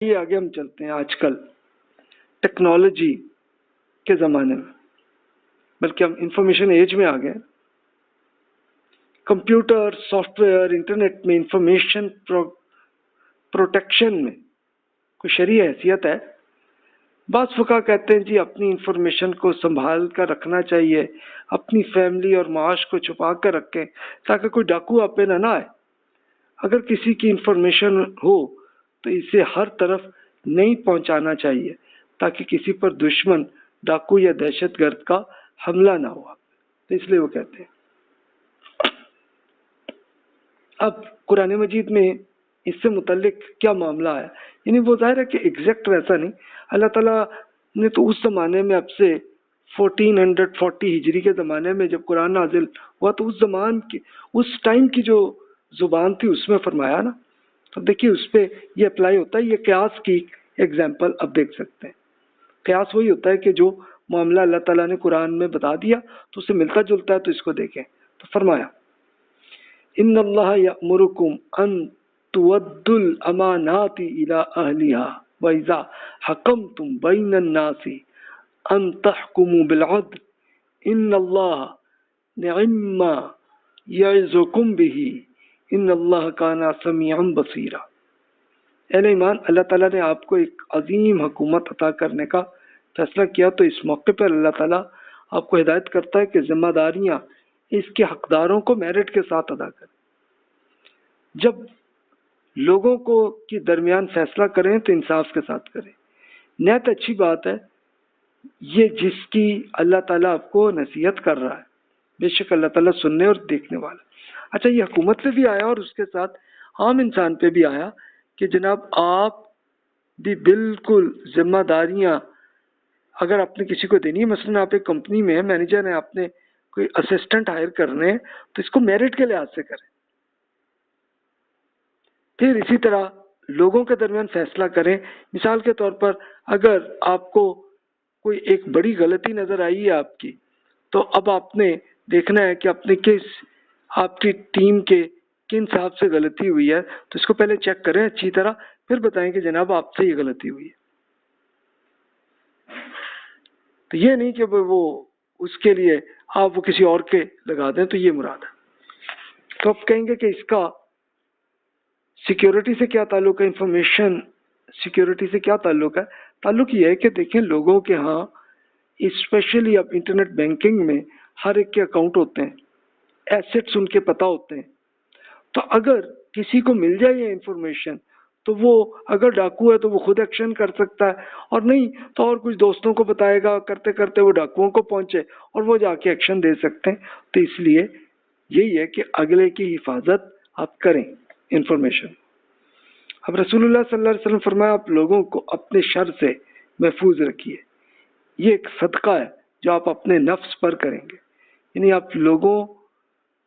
یہ آگے ہم چلتے ہیں آج کل ٹیکنالوجی کے زمانے میں، بلکہ ہم انفارمیشن ایج میں آ گئے۔ کمپیوٹر، سافٹ ویئر، انٹرنیٹ میں انفارمیشن پروٹیکشن میں کوئی شرعی حیثیت ہے؟ بعض فقہ کہتے ہیں جی اپنی انفارمیشن کو سنبھال کر رکھنا چاہیے، اپنی فیملی اور معاش کو چھپا کر رکھیں تاکہ کوئی ڈاکو آپ پہ نہ آئے۔ اگر کسی کی انفارمیشن ہو تو اسے ہر طرف نہیں پہنچانا چاہیے تاکہ کسی پر دشمن، ڈاکو یا دہشت گرد کا حملہ نہ ہوا، تو اس لیے وہ کہتے ہیں۔ اب قرآن مجید میں اس سے متعلق کیا معاملہ ہے، یعنی وہ ظاہر ہے کہ ایگزیکٹ ویسا نہیں، اللہ تعالیٰ نے تو اس زمانے میں اب سے 1440 ہجری کے زمانے میں جب قرآن نازل ہوا تو اس زمان کی، اس ٹائم کی جو زبان تھی اس میں فرمایا نا، تو دیکھیے اس پہ یہ اپلائی ہوتا ہے۔ یہ قیاس کی ایگزامپل اب دیکھ سکتے ہیں۔ قیاس وہی ہوتا ہے کہ جو معاملہ اللہ تعالیٰ نے قرآن میں بتا دیا تو اس سے ملتا جلتا ہے، تو اس کو دیکھیں۔ تو فرمایا ان اللہ یأمرکم ان تودوا الامانات الی اہلہا واذا حکمتم بین الناس ان تحکموا بالعدل ان اللہ نعم ما یعظکم بہ ان اللہ کان سمیعا بصیرا۔ اہل ایمان، اللہ تعالیٰ نے آپ کو ایک عظیم حکومت عطا کرنے کا فیصلہ کیا، تو اس موقع پر اللہ تعالیٰ آپ کو ہدایت کرتا ہے کہ ذمہ داریاں اس کے حقداروں کو میرٹ کے ساتھ ادا کریں۔ جب لوگوں کو کے درمیان فیصلہ کریں تو انصاف کے ساتھ کریں۔ نہایت اچھی بات ہے یہ جس کی اللہ تعالیٰ آپ کو نصیحت کر رہا ہے، بے شک اللہ تعالیٰ سننے اور دیکھنے والا۔ اچھا، یہ حکومت سے بھی آیا اور اس کے ساتھ عام انسان پہ بھی آیا کہ جناب آپ بھی بالکل ذمہ داریاں اگر آپ نے کسی کو دینی ہے، مثلا آپ ایک کمپنی میں مینیجر ہیں، آپ نے کوئی اسسٹنٹ ہائر کرنے ہیں تو اس کو میرٹ کے لحاظ سے کریں۔ پھر اسی طرح لوگوں کے درمیان فیصلہ کریں۔ مثال کے طور پر اگر آپ کو کوئی ایک بڑی غلطی نظر آئی ہے آپ کی، تو اب آپ نے دیکھنا ہے کہ اپنے آپ کی ٹیم کے کن صاحب سے غلطی ہوئی ہے، تو اس کو پہلے چیک کریں اچھی طرح، پھر بتائیں کہ جناب آپ سے یہ غلطی ہوئی ہے۔ تو یہ نہیں کہ وہ اس کے لیے آپ وہ کسی اور کے لگا دیں، تو یہ مراد ہے۔ تو آپ کہیں گے کہ اس کا سیکیورٹی سے کیا تعلق ہے، انفارمیشن سیکیورٹی سے کیا تعلق ہے؟ تعلق یہ ہے کہ دیکھیں لوگوں کے ہاں اسپیشلی اب انٹرنیٹ بینکنگ میں ہر ایک کے اکاؤنٹ ہوتے ہیں، ایسٹس ان کے پتہ ہوتے ہیں، تو اگر کسی کو مل جائے یہ انفارمیشن تو وہ اگر ڈاکو ہے تو وہ خود ایکشن کر سکتا ہے، اور نہیں تو اور کچھ دوستوں کو بتائے گا، کرتے کرتے وہ ڈاکوؤں کو پہنچے اور وہ جا کے ایکشن دے سکتے ہیں۔ تو اس لیے یہی ہے کہ اگلے کی حفاظت آپ کریں انفارمیشن۔ اب رسول اللہ صلی اللہ علیہ وسلم فرمایا آپ لوگوں کو اپنے شر سے محفوظ رکھیے۔ یہ ایک صدقہ ہے جو آپ اپنے نفس پر کریں گے، یعنی آپ لوگوں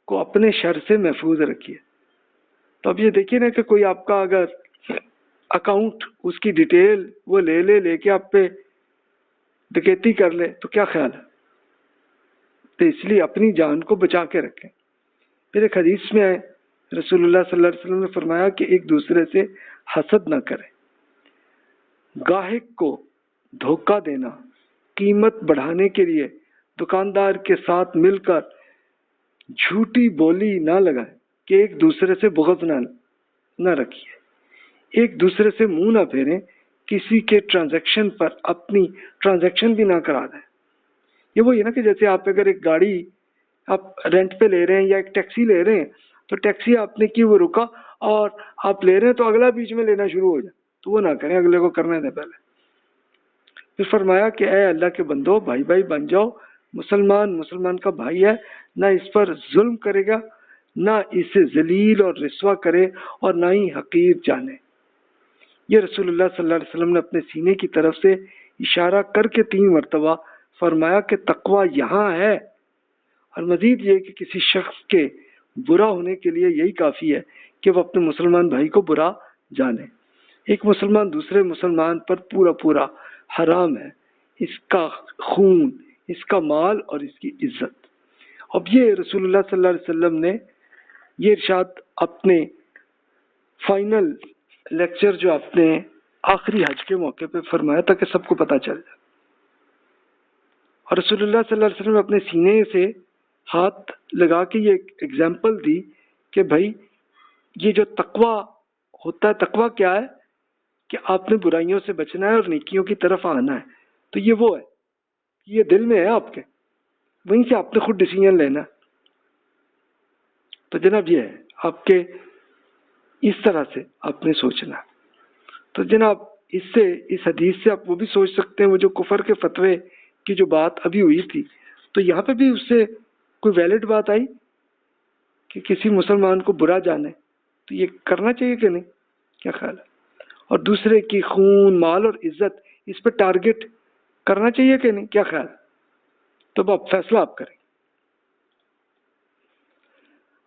کو اپنے شر سے محفوظ رکھیے۔ تو اب یہ دیکھیے نا کہ کوئی آپ کا اگر اکاؤنٹ اس کی ڈیٹیل وہ لے کے آپ پہ ڈکیتی کر لے تو کیا خیال ہے؟ تو اس لیے اپنی جان کو بچا کے رکھیں۔ پھر ایک حدیث میں ہے رسول اللہ صلی اللہ علیہ وسلم نے فرمایا کہ ایک دوسرے سے حسد نہ کریں۔ گاہک کو دھوکہ دینا، قیمت بڑھانے کے لیے دکاندار کے ساتھ مل کر جھوٹی بولی نہ لگائیں کہ ایک دوسرے سے بغض نہ رکھیے، ایک دوسرے سے منہ نہ پھیریں، کسی کے ٹرانزیکشن پر اپنی ٹرانزیکشن بھی نہ کرا دیں۔ یہ وہی ہے نا کہ جیسے آپ اگر ایک گاڑی آپ رینٹ پہ لے رہے ہیں یا ایک ٹیکسی لے رہے ہیں، تو ٹیکسی آپ نے کی، وہ رکا اور آپ لے رہے ہیں تو اگلا بیچ میں لینا شروع ہو جائے، تو وہ نہ کریں، اگلے کو کرنے دیں پہلے۔ پھر فرمایا کہ اے اللہ کے بندو، بھائی بھائی بن جاؤ، مسلمان کا بھائی ہے، نہ اس پر ظلم کرے گا، نہ اسے ذلیل اور رسوا کرے اور نہ ہی حقیر جانے۔ یہ رسول اللہ صلی اللہ علیہ وسلم نے اپنے سینے کی طرف سے اشارہ کر کے 3 مرتبہ فرمایا کہ تقوی یہاں ہے، اور مزید یہ کہ کسی شخص کے برا ہونے کے لیے یہی کافی ہے کہ وہ اپنے مسلمان بھائی کو برا جانے۔ ایک مسلمان دوسرے مسلمان پر پورا حرام ہے، اس کا خون، اس کا مال اور اس کی عزت۔ اب یہ رسول اللہ صلی اللہ علیہ وسلم نے یہ ارشاد اپنے فائنل لیکچر جو آپ نے آخری حج کے موقع پہ فرمایا تاکہ سب کو پتہ چل جائے. اور رسول اللہ صلی اللہ علیہ وسلم نے اپنے سینے سے ہاتھ لگا کے یہ ایگزامپل دی کہ بھائی یہ جو تقوی ہوتا ہے، تقوی کیا ہے کہ آپ نے برائیوں سے بچنا ہے اور نیکیوں کی طرف آنا ہے. تو یہ وہ ہے، یہ دل میں ہے آپ کے، وہیں سے آپ نے خود ڈیسیجن لینا ہے. تو جناب یہ ہے آپ کے، اس طرح سے آپ نے سوچنا ہے. تو جناب اس حدیث سے آپ وہ بھی سوچ سکتے ہیں، وہ جو کفر کے فتوے کی جو بات ابھی ہوئی تھی، تو یہاں پہ بھی اس سے کوئی ویلڈ بات آئی کہ کسی مسلمان کو برا جانے، تو یہ کرنا چاہیے کہ نہیں؟ کیا خیال ہے؟ اور دوسرے کی خون، مال اور عزت، اس پہ ٹارگٹ کرنا چاہیے کہ نہیں؟ کیا خیال ہے؟ تو اب فیصلہ آپ کریں.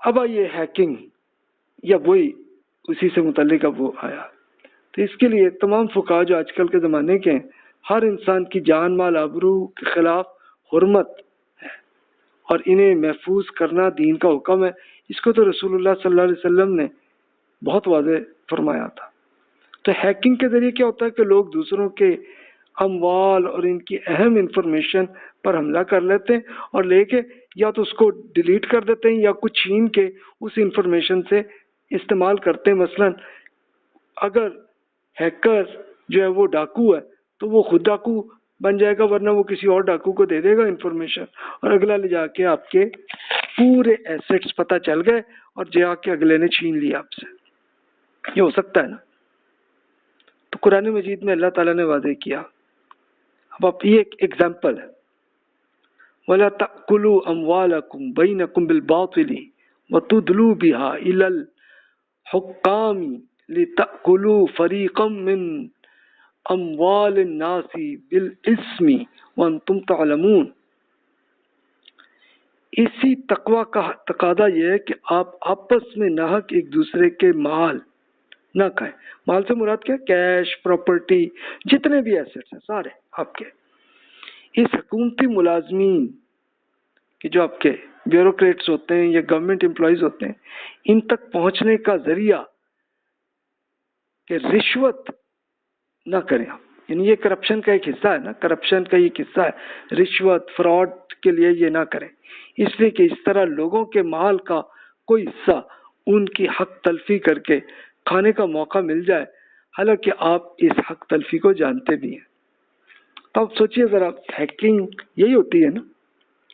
اب آئیے ہیکنگ، یا وہی اسی سے متعلق اب وہ آیا. تو اس کے لیے تمام فقہا جو آج کل کے زمانے کے ہیں، ہر انسان کی جان، مال، آبرو کے خلاف حرمت ہے اور انہیں محفوظ کرنا دین کا حکم ہے. اس کو تو رسول اللہ صلی اللہ علیہ وسلم نے بہت واضح فرمایا تھا. تو ہیکنگ کے ذریعے کیا ہوتا ہے کہ لوگ دوسروں کے اموال اور ان کی اہم انفارمیشن پر حملہ کر لیتے ہیں اور لے کے یا تو اس کو ڈیلیٹ کر دیتے ہیں یا کچھ چھین کے اس انفارمیشن سے استعمال کرتے ہیں. مثلا اگر ہیکر جو ہے وہ ڈاکو ہے تو وہ خود ڈاکو بن جائے گا، ورنہ وہ کسی اور ڈاکو کو دے دے گا انفارمیشن، اور اگلا لے جا کے آپ کے پورے ایسٹس پتہ چل گئے اور جا کے اگلے نے چھین لیا آپ سے. یہ ہو سکتا ہے نا؟ تو قرآن مجید میں اللہ تعالیٰ نے واضح کیا. اب آپ یہ ایک ایگزامپل ہے، وَلَا تَأْكُلُوا أَمْوَالَكُمْ بَيْنَكُمْ بِالْبَاطِلِ وَتُدْلُوا بِهَا إِلَى الْحُكَّامِ لِتَأْكُلُوا فَرِيقًا مِّنْ أَمْوَالِ النَّاسِ بِالْإِثْمِ وَأَنْتُمْ تَعْلَمُونَ. اسی تقوی کا تقاضا یہ ہے کہ آپ آپس میں ناحق ایک دوسرے کے مال نہ کھائیں. مال سے مراد کیا؟ کیش، پراپرٹی، جتنے بھی ایسٹس ہیں سارے آپ کے. اس حکومتی ملازمین کہ جو آپ کے بیوروکریٹس ہوتے ہیں یا گورنمنٹ امپلائیز ہوتے ہیں، ان تک پہنچنے کا ذریعہ کہ رشوت نہ کریں آپ. یعنی یہ کرپشن کا ایک حصہ ہے نا، کرپشن کا ایک حصہ ہے رشوت، فراڈ کے لیے یہ نہ کریں، اس لیے کہ اس طرح لوگوں کے مال کا کوئی حصہ ان کی حق تلفی کر کے کھانے کا موقع مل جائے، حالانکہ آپ اس حق تلفی کو جانتے بھی ہیں. تو آپ سوچئے ذرا، ہیکنگ یہی ہوتی ہے نا؟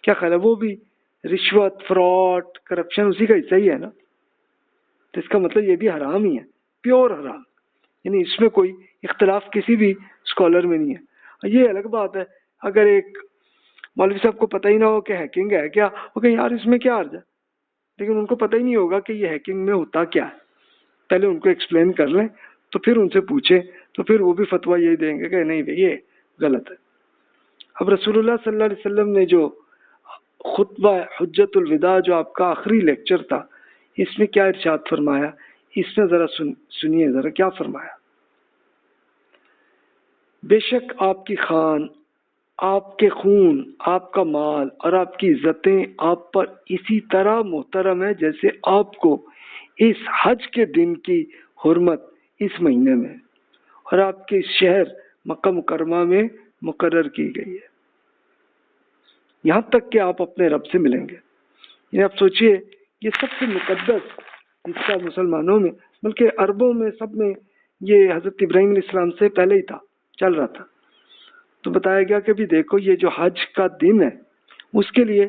کیا خیال ہے؟ وہ بھی رشوت، فراڈ، کرپشن اسی کا حصہ ہی ہے نا؟ تو اس کا مطلب یہ بھی حرام ہی ہے، پیور حرام. یعنی اس میں کوئی اختلاف کسی بھی اسکالر میں نہیں ہے. یہ الگ بات ہے اگر ایک مولوی صاحب کو پتہ ہی نہ ہو کہ ہیکنگ ہے کیا، وہ کہیں یار اس میں کیا عرض ہے، لیکن ان کو پتہ ہی نہیں ہوگا کہ یہ ہیکنگ میں ہوتا کیا ہے. پہلے ان کو ایکسپلین کر لیں تو پھر ان سے پوچھیں، تو پھر وہ بھی فتویٰ یہی دیں گے کہ نہیں بھائی یہ غلط ہے. اب رسول اللہ صلی اللہ علیہ وسلم نے جو خطبہ حجت الوداع جو آپ کا آخری لیکچر تھا، اس میں کیا ارشاد فرمایا، اس میں ذرا سنیے ذرا کیا فرمایا. بے شک آپ کی خان، آپ کے خون، آپ کا مال اور آپ کی عزتیں آپ پر اسی طرح محترم ہے جیسے آپ کو اس حج کے دن کی حرمت اس مہینے میں اور آپ کے اس شہر مکہ مکرمہ میں مقرر کی گئی ہے، یہاں تک کہ آپ اپنے رب سے ملیں گے. یعنی آپ سوچئے یہ سب سے مقدس حصہ مسلمانوں میں، بلکہ عربوں میں سب میں یہ حضرت ابراہیم علیہ السلام سے پہلے ہی تھا، چل رہا تھا. تو بتایا گیا کہ بھی دیکھو یہ جو حج کا دن ہے اس کے لیے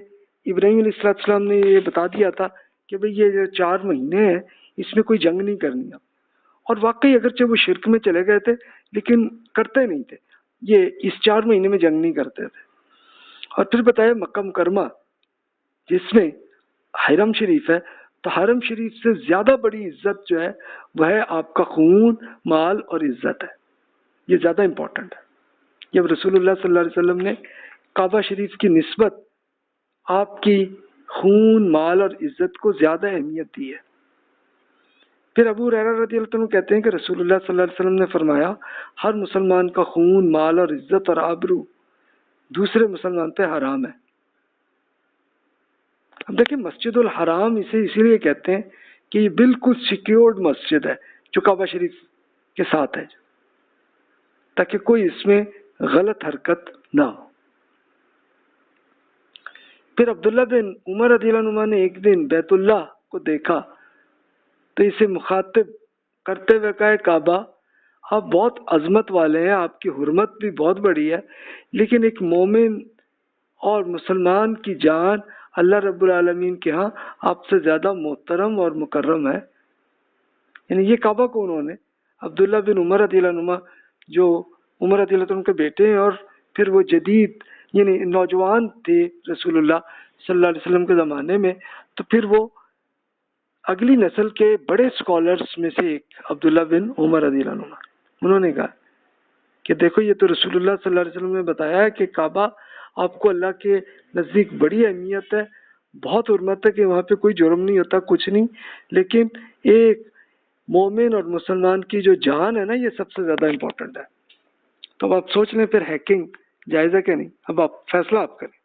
ابراہیم علیہ السلام نے یہ بتا دیا تھا کہ بھئی یہ جو 4 مہینے ہیں اس میں کوئی جنگ نہیں کرنی ہے. اور واقعی اگرچہ وہ شرک میں چلے گئے تھے لیکن کرتے نہیں تھے، یہ اس 4 مہینے میں جنگ نہیں کرتے تھے. اور پھر بتایا مکہ مکرمہ جس میں حرم شریف ہے، تو حرم شریف سے زیادہ بڑی عزت جو ہے وہ ہے آپ کا خون، مال اور عزت ہے. یہ زیادہ امپورٹنٹ ہے. جب رسول اللہ صلی اللہ علیہ وسلم نے کعبہ شریف کی نسبت آپ کی خون، مال اور عزت کو زیادہ اہمیت دی ہے. پھر ابو ہریرہ رضی اللہ عنہ کہتے ہیں کہ رسول اللہ صلی اللہ علیہ وسلم نے فرمایا ہر مسلمان کا خون، مال اور عزت اور آبرو دوسرے مسلمان پہ حرام ہے. اب دیکھیں مسجد الحرام اسے اسی لیے کہتے ہیں کہ یہ بالکل سیکیورڈ مسجد ہے جو کعبہ شریف کے ساتھ ہے. تاکہ کوئی اس میں غلط حرکت نہ ہو۔ پھر عبداللہ بن عمر رضی اللہ عنہ نے ایک دن بیت اللہ کو دیکھا تو اسے مخاطب کرتے ہوئے کہا، کعبہ آپ بہت عظمت والے ہیں، آپ کی حرمت بھی بہت بڑی ہے، لیکن ایک مومن اور مسلمان کی جان اللہ رب العالمین کے ہاں آپ سے زیادہ محترم اور مکرم ہے۔ یعنی یہ کعبہ کو انہوں نے عبداللہ بن عمر رضی اللہ عنہ جو عمر رضی اللہ عنہ کے بیٹے ہیں، اور پھر وہ جدید یعنی نوجوان تھے رسول اللہ صلی اللہ علیہ وسلم کے زمانے میں، تو پھر وہ اگلی نسل کے بڑے اسکالرس میں سے ایک عبداللہ بن عمر رضی اللہ عنہ انہوں نے کہا کہ دیکھو یہ تو رسول اللہ صلی اللہ علیہ وسلم نے بتایا ہے کہ کعبہ آپ کو اللہ کے نزدیک بڑی اہمیت ہے، بہت حرمت ہے کہ وہاں پہ کوئی جرم نہیں ہوتا، کچھ نہیں، لیکن ایک مومن اور مسلمان کی جو جان ہے نا یہ سب سے زیادہ امپورٹنٹ ہے۔ تو اب آپ سوچ لیں پھر ہیکنگ جائز ہے کہ نہیں، اب آپ فیصلہ آپ کریں۔